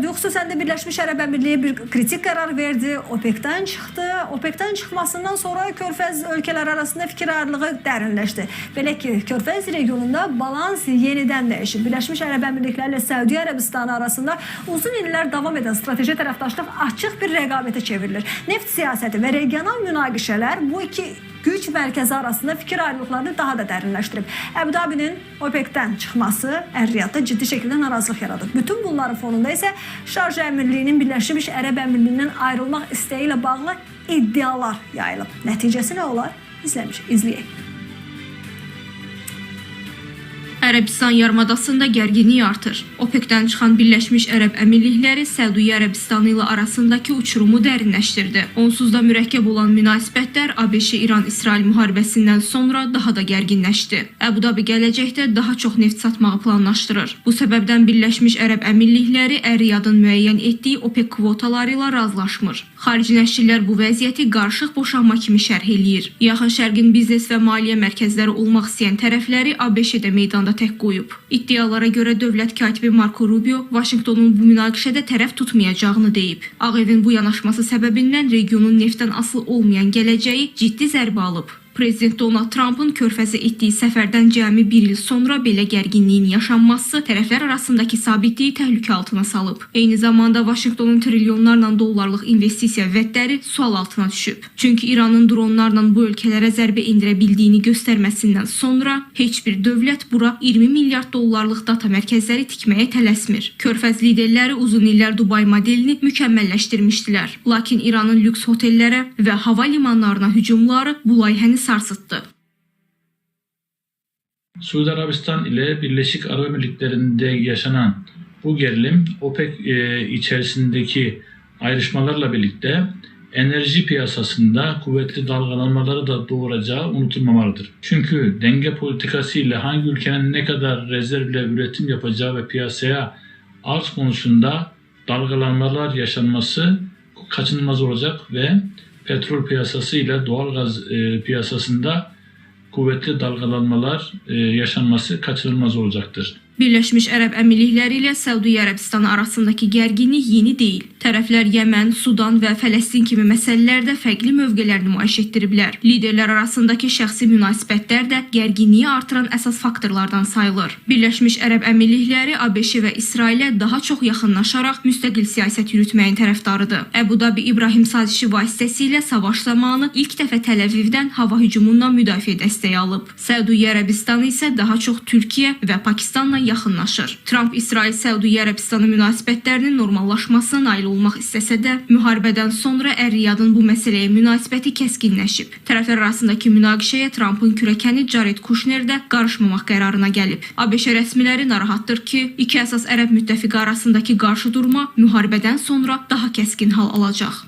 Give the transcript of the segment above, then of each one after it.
gördük. Xüsusən də Birləşmiş Ərəb Əmirliyi bir kritik qərar verdi. OPEC-dən çıxdı. OPEC-dən çıxmasından sonra Körfəz ölkələri arasında fikir ayrılığı dərinləşdi. Belə ki, Körfəz regionunda balans yenidən dəyişib. Birləşmiş Ərəb Əmirlikləri ilə Səudiyyə Ərəbistanı arasında uzun illər davam edən strateji tərəfdaşlıq açıq bir rəqabətə çevrilir. Neft siyasəti və regional münaqişələr bu iki güc mərkəzi arasında fikir ayrılıqlarını daha da dərinləşdirib. Əbu-Dabinin OPEC-dən çıxması Ər-Riyadda ciddi şəkildə narazılıq yaradıb. Bütün bunların fonunda isə Şarjə Əmirliyinin Birləşmiş Ərəb Əmirliyindən ayrılmaq istəyi ilə bağlı iddialar yayılıb. Nəticəsi nə olar? İzləyək. Ərəbistan yarımadasında gərginlik artır. OPEC-dən çıxan Birləşmiş Ərəb Əmirlikləri Səudiyyə Ərəbistanı ilə arasındakı uçurumu dərinləşdirdi. Onsuz da mürəkkəb olan münasibətlər ABŞ-İran-İsrail müharibəsindən sonra daha da gərginləşdi. Əbu-Dabi gələcəkdə daha çox neft satmağı planlaşdırır. Bu səbəbdən Birləşmiş Ərəb Əmirlikləri Ər-Riyadın müəyyən etdiyi OPEC kvotaları ilə razılaşmır. Xarici nəşrlər bu vəziyyəti qarışıq boşanma kimi şərh eləyir. Yaxın Şərqin biznes və maliyyə mərkəzləri olmaq istəyən tərəfləri ABŞ-də meydanda tək qoyub. İddialara görə dövlət katibi Marco Rubio Vaşinqtonun bu münaqişədə tərəf tutmayacağını deyib. Ağ Evin bu yanaşması səbəbindən regionun neftdən asılı olmayan gələcəyi ciddi zərbə alıb. Prezident Donald Trump'ın Körfəzə etdiyi səfərdən cəmi bir il sonra belə gərginliyin yaşanması tərəflər arasındakı sabitliyi təhlükə altına salıb. Eyni zamanda Vaşinqtonun trilyonlarla dollarlıq investisiya vədləri sual altına düşüb. Çünki İranın dronlarla bu ölkələrə zərbə indirə bildiyini göstərməsindən sonra heç bir dövlət bura 20 milyard dollarlıq data mərkəzləri tikməyə tələsmir. Körfəz liderləri uzun illər Dubay modelini mükəmməlləşdirmişdilər. Lakin İranın lüks hotellərə və hava limanlarına hücumları bu layihəni sarsıttı. Suudi Arabistan ile Birleşik Arap Emirlikleri'nde yaşanan bu gerilim OPEC içerisindeki ayrışmalarla birlikte enerji piyasasında kuvvetli dalgalanmaları da doğuracağı unutulmamalıdır. Çünkü denge politikası ile hangi ülkenin ne kadar rezervle üretim yapacağı ve piyasaya arz konusunda dalgalanmalar yaşanması kaçınılmaz olacak ve petrol piyasası ile doğalgaz piyasasında kuvvetli dalgalanmalar yaşanması kaçınılmaz olacaktır. Birləşmiş Ərəb Əmirlikləri ilə Səudiyyə Ərəbistanı arasındakı gərginlik yeni deyil. Tərəflər Yəmən, Sudan və Fələstin kimi məsələlərdə fərqli mövqelər nümayiş etdiriblər. Liderlər arasındakı şəxsi münasibətlər də gərginliyi artıran əsas faktorlardan sayılır. Birləşmiş Ərəb Əmirlikləri ABŞ və İsrailə daha çox yaxınlaşaraq müstəqil siyasət yürütməyin tərəfdarıdır. Əbu-Dabi İbrahim sazişi vasitəsilə savaş zamanı ilk dəfə Təl-Əvivdən hava hücumundan müdafiə dəstəyi alıb. Səudiyyə Ərəbistanı isə daha çox Türkiyə və Pakistanla yaxınlaşır. Trump İsrail-Səudiyyə Ərəbistanı münasibətlərinin normallaşmasına nail olmaq istəsə də, müharibədən sonra Ər-Riyadın bu məsələyə münasibəti kəskinləşib. Tərəflər arasındakı münaqişəyə Trump'ın kürəkəni Jared Kushner də qarışmamaq qərarına gəlib. ABŞ rəsmiləri narahatdır ki, iki əsas ərəb müttəfiqi arasındakı qarşıdurma müharibədən sonra daha kəskin hal alacaq.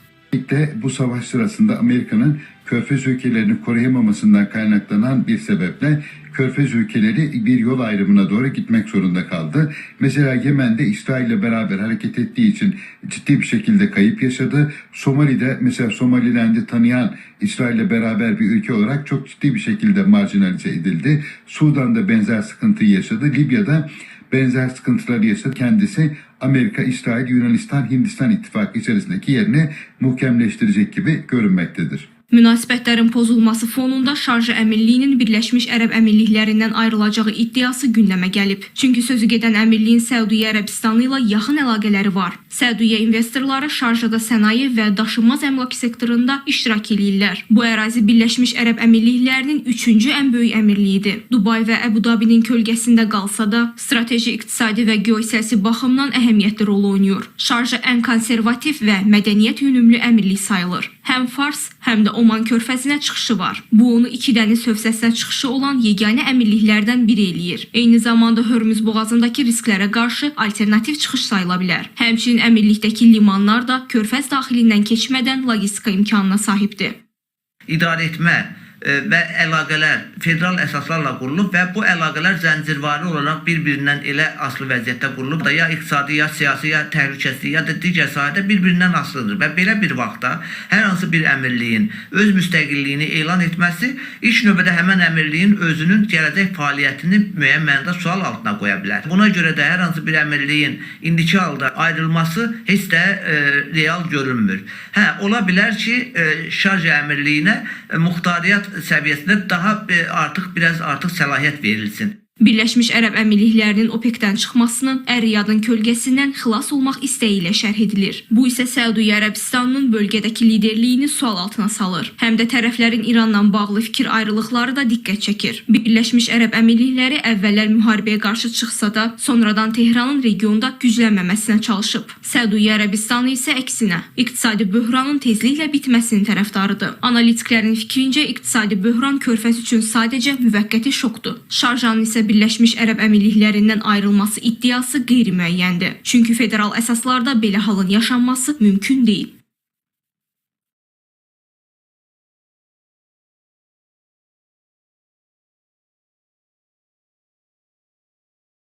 Bu savaş sırasında Amerika'nın Körfez ülkelerini koruyamamasından kaynaklanan bir sebeple Körfez ülkeleri bir yol ayrımına doğru gitmek zorunda kaldı. Mesela Yemen'de İsrail ile beraber hareket ettiği için ciddi bir şekilde kayıp yaşadı. Somali'de mesela Somaliland'i tanıyan İsrail ile beraber bir ülke olarak çok ciddi bir şekilde marjinalize edildi. Sudan'da benzer sıkıntıyı yaşadı. Libya'da benzer sıkıntıları yaşadı. Kendisi Amerika, İsrail, Yunanistan, Hindistan ittifakı içerisindeki yerini muhkemleştirecek gibi görünmektedir. Münasibətlərin pozulması fonunda Şarjə Əmirliyinin Birləşmiş Ərəb Əmirliklərindən ayrılacağı iddiası gündəmə gəlib. Çünki sözü gedən əmirliyin Səudiyyə Ərəbistanı ilə yaxın əlaqələri var. Səudiyyə investorları Şarjada sənaye və daşınmaz əmlak sektorunda iştirak edirlər. Bu ərazi Birləşmiş Ərəb Əmirliklərinin 3-cü ən böyük əmirliyidir. Dubay və Əbu-Dabinin kölgəsində qalsa da, strateji, iqtisadi və geosiyasi baxımdan əhəmiyyətli rol oynayır. Şarjə ən konservativ və mədəniyyət yönümlü əmirlik sayılır. Həm Fars, həm də Oman körfəzinə çıxışı var. Bu onu iki dəniz hövzəsinə çıxışı olan yeganə əmirliklərdən biri eləyir. Eyni zamanda Hörmüz boğazındakı risklərə qarşı alternativ çıxış sayıla bilər. Həmçinin əmirlikdəki limanlar da körfəz daxilindən keçmədən logistika imkanına sahibdir. İdarə etmə və əlaqələr federal əsaslarla qurulub və bu əlaqələr zəncirvari olaraq bir-birindən elə asılı vəziyyətdə qurulub da ya iqtisadi, ya siyasi, ya təhlükəsizlik, ya da digər sahədə bir-birindən asılıdır və belə bir vaxtda hər hansı bir əmirliyin öz müstəqilliyini elan etməsi ilk növbədə həmən əmirliyin özünün gələcək fəaliyyətini müəyyən mənada sual altına qoya bilər. Buna görə də hər hansı bir əmirliyin indiki halda ayrılması heç də real görünmür. Ola bilər ki, Şarja əmirliyinə muxtariyyat səviyyəsində daha artıq səlahiyyət verilsin. Birləşmiş Ərəb Əmirliklərinin OPEC-dən çıxmasının Ər-Riyadın kölgəsindən xilas olmaq istəyi ilə şərh edilir. Bu isə Səudiyyə Ərəbistanının bölgədəki liderliyini sual altına salır. Həm də tərəflərin İranla bağlı fikir ayrılıqları da diqqət çəkir. Birləşmiş Ərəb Əmirlikləri əvvəllər müharibəyə qarşı çıxsa da, sonradan Tehranın regionda güclənməməsinə çalışıb. Səudiyyə Ərəbistanı isə əksinə, iqtisadi böhranın tezliklə bitməsinin tərəfdarıdır. Analitiklərin fikrincə, iqtisadi böhran körfəz üçün sadəcə müvəqqəti şokdur. Şarjanın isə Birləşmiş Ərəb Əmirliklərindən ayrılması iddiası qeyri-müəyyəndir. Çünki federal əsaslarda belə halın yaşanması mümkün deyil.